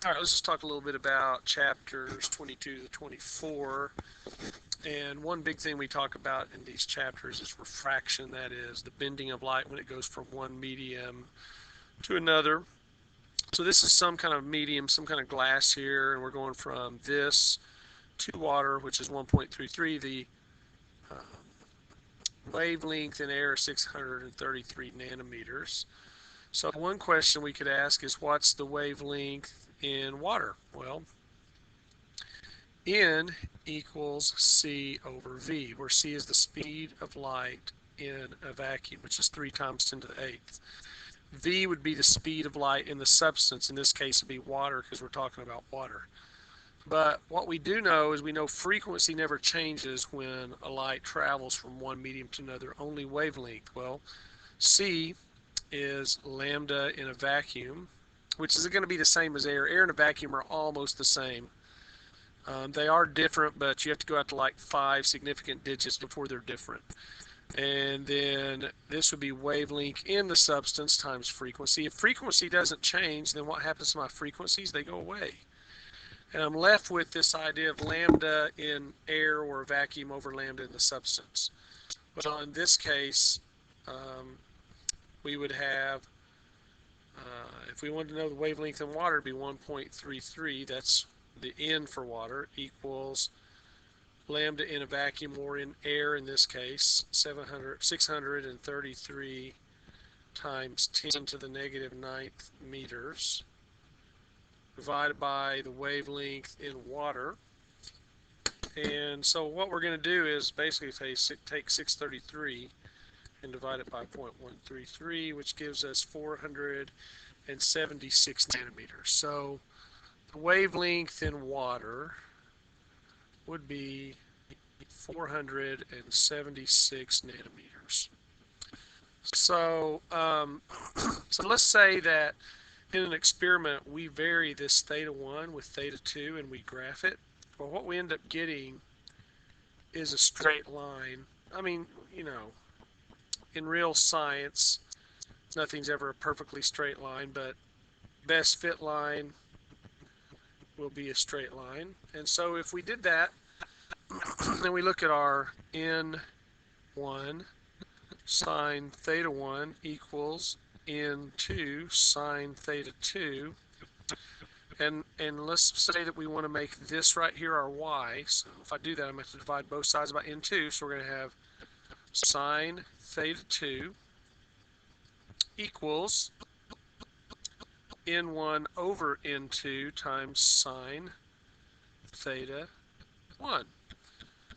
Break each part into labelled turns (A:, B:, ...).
A: All right, let's just talk a little bit about chapters 22 to 24. And one big thing we talk about in these chapters is refraction, that is the bending of light when it goes from one medium to another. So this is some kind of medium, some kind of glass here, and we're going from this to water, which is 1.33. The wavelength in air is 633 nanometers. So one question we could ask is, what's the wavelength in water? Well, N equals C over V, where C is the speed of light in a vacuum, which is 3 times 10 to the 8th. V would be the speed of light in the substance. In this case, it would be water because we're talking about water. But what we do know is we know frequency never changes when a light travels from one medium to another, only wavelength. Well, C is lambda in a vacuum, which is going to be the same as air. Air and a vacuum are almost the same. They are different, but you have to go out to like 5 significant digits before they're different. And then this would be wavelength in the substance times frequency. If frequency doesn't change, then what happens to my frequencies? They go away. And I'm left with this idea of lambda in air or a vacuum over lambda in the substance. Well, in this case, we would have, if we wanted to know the wavelength in water, it'd be 1.33. That's the N for water, equals lambda in a vacuum, or in air in this case, 633 times 10 to the negative 9th meters, divided by the wavelength in water. And so what we're going to do is basically take 633 and divide it by 0.133, which gives us 476 nanometers. So the wavelength in water would be 476 nanometers. So, so let's say that in an experiment we vary this theta 1 with theta 2 and we graph it. Well, what we end up getting is a straight line. I mean, you know, in real science, nothing's ever a perfectly straight line, but best fit line will be a straight line. And so if we did that, then we look at our N1 sine theta 1 equals N2 sine theta 2. And let's say that we want to make this right here our y. So if I do that, I'm going to have to divide both sides by N2. So we're going to have sine theta 2 equals N1 over N2 times sine theta 1.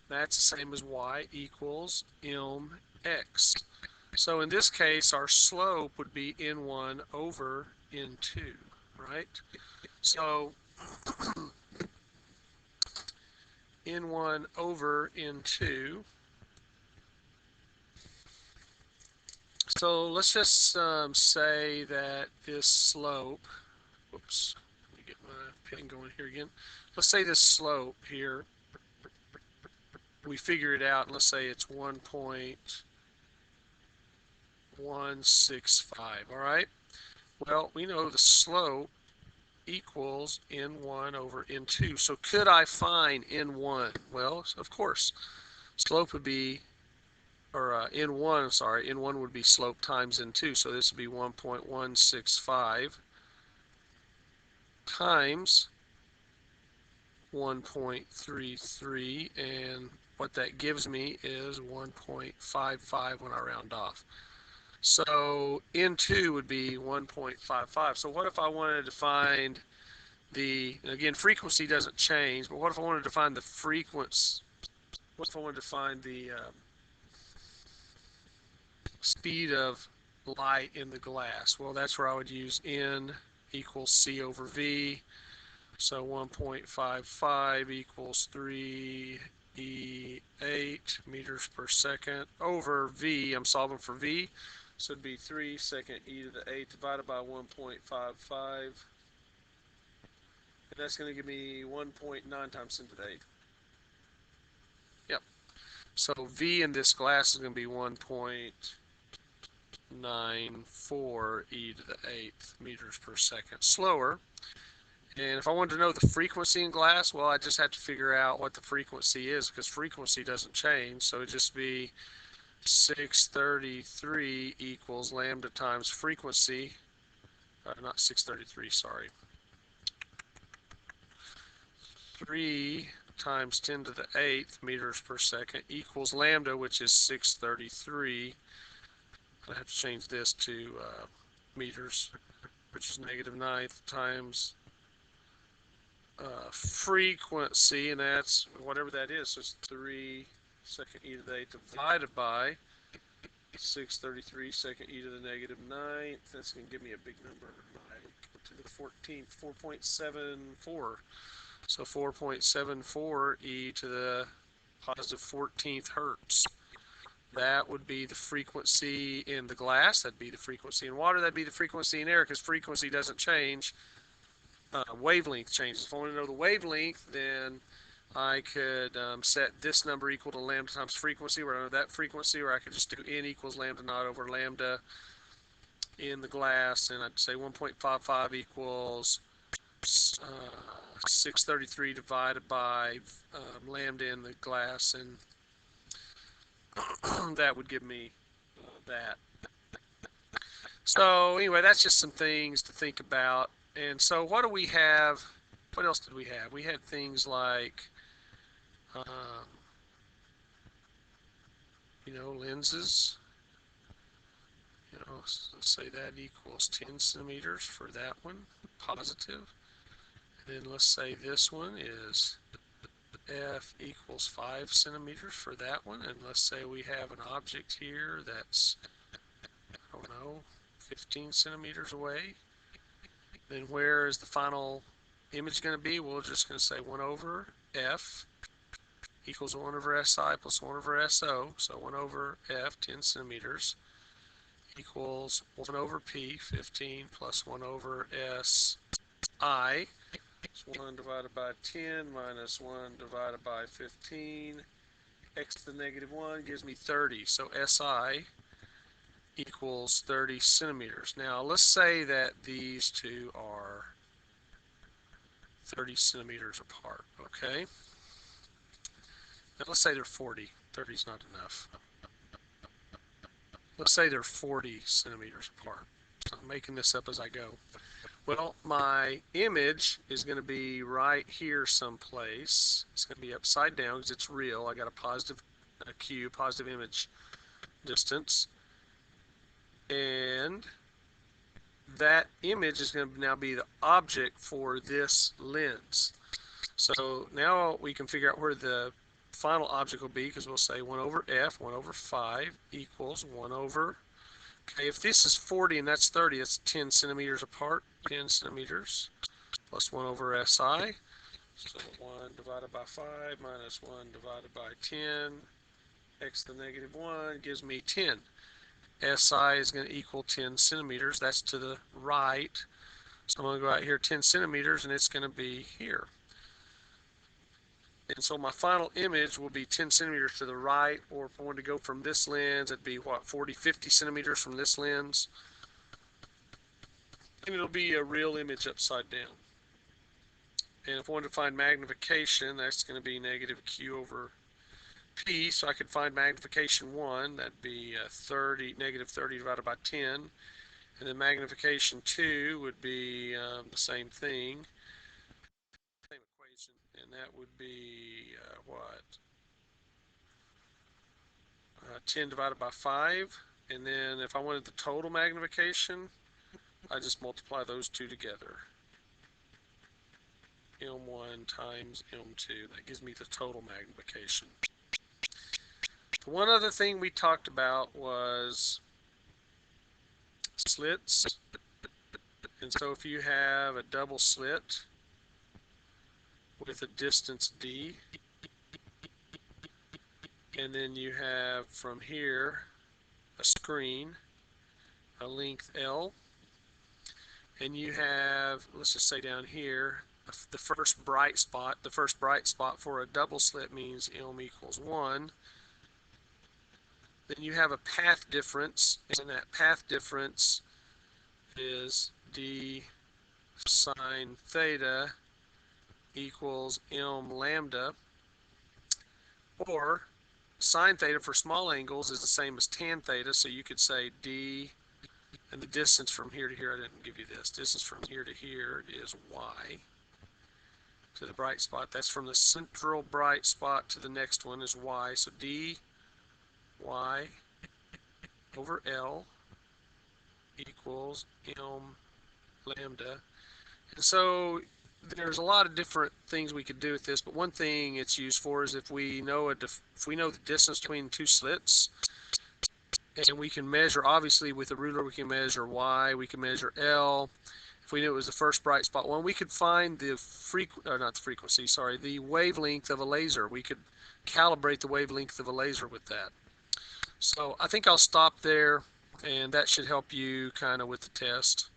A: That's the same as y equals mx. So in this case, our slope would be N1 over N2, right? So N1 over N2. So let's just say that this slope, whoops, let me get my pen going here again. Let's say this slope here, we figure it out, and let's say it's 1.165, all right? Well, we know the slope equals N1 over N2. So could I find N1? Well, of course. Slope would be, or N1, sorry, N1 would be slope times N2. So this would be 1.165 times 1.33, and what that gives me is 1.55 when I round off. So N2 would be 1.55. So what if I wanted to find the, again, frequency doesn't change, but what if I wanted to find the frequency, what if I wanted to find the speed of light in the glass? Well, that's where I would use N equals C over V. So 1.55 equals 3e8 meters per second over V. I'm solving for V. So it'd be 3 second e to the 8 divided by 1.55. And that's going to give me 1.9 times 10 to the 8. Yep. So V in this glass is going to be 1.94 e to the 8th meters per second. Slower. And if I wanted to know the frequency in glass, well, I just have to figure out what the frequency is, because frequency doesn't change. So it'd just be 633 equals lambda times frequency. Not 633, sorry. 3 times 10 to the 8th meters per second equals lambda, which is 633. I have to change this to meters, which is negative ninth times frequency, and that's whatever that is. So it's 3 second e to the 8th divided by 633 second e to the negative ninth. That's going to give me a big number, like to the 14th, 4.74. So 4.74 e to the positive 14th hertz. That would be the frequency in the glass. That'd be the frequency in water. That'd be the frequency in air, because frequency doesn't change. Wavelength changes. If I want to know the wavelength, then I could set this number equal to lambda times frequency, where I know that frequency, or I could just do n equals lambda naught over lambda in the glass, and I'd say 1.55 equals 633 divided by lambda in the glass, and that would give me that. So anyway, that's just some things to think about. And so what do we have? What else did we have? We had things like, lenses. Let's say that equals 10 centimeters for that one, positive. And then let's say this one is F equals 5 centimeters for that one. And let's say we have an object here that's, I don't know, 15 centimeters away. Then where is the final image going to be? We're just going to say 1 over F equals 1 over SI plus 1 over SO. So 1 over F, 10 centimeters, equals 1 over P, 15, plus 1 over SI. So 1 divided by 10 minus 1 divided by 15. X to the negative 1 gives me 30. So SI equals 30 centimeters. Now let's say that these two are 30 centimeters apart, okay? Now let's say they're 40. 30 is not enough. Let's say they're 40 centimeters apart. So I'm making this up as I go. Well, my image is going to be right here someplace. It's going to be upside down because it's real. I got a positive Q, positive image distance. And that image is going to now be the object for this lens. So now we can figure out where the final object will be, because we'll say 1 over F, 1 over 5 equals 1 over, okay, if this is 40 and that's 30, that's 10 centimeters apart, 10 centimeters, plus 1 over SI. So 1 divided by 5 minus 1 divided by 10, x to the negative 1 gives me 10. SI is going to equal 10 centimeters. That's to the right. So I'm going to go out here 10 centimeters, and it's going to be here. And so my final image will be 10 centimeters to the right, or if I wanted to go from this lens, it'd be, what, 40, 50 centimeters from this lens. And it'll be a real image upside down. And if I wanted to find magnification, that's going to be negative Q over P. So I could find magnification 1. That'd be negative 30 divided by 10. And then magnification 2 would be the same thing. Same equation. And that would be, 10 divided by 5. And then if I wanted the total magnification, I just multiply those two together. M1 times M2. That gives me the total magnification. One other thing we talked about was slits. And so if you have a double slit with a distance D, and then you have from here a screen, a length L, and you have, let's just say down here, the first bright spot. The first bright spot for a double slit means M equals 1. Then you have a path difference, and that path difference is D sine theta equals m lambda, or sine theta for small angles is the same as tan theta, so you could say d, and the distance from here to here, I didn't give you this, distance from here to here is y, to the bright spot. That's from the central bright spot to the next one is y, so d y over L equals m lambda. And so there's a lot of different things we could do with this, but one thing it's used for is if we know the distance between two slits, and we can measure, obviously with a ruler we can measure y, we can measure L. If we knew it was the first bright spot one, we could find the the wavelength of a laser. We could calibrate the wavelength of a laser with that. So I think I'll stop there, and that should help you kind of with the test.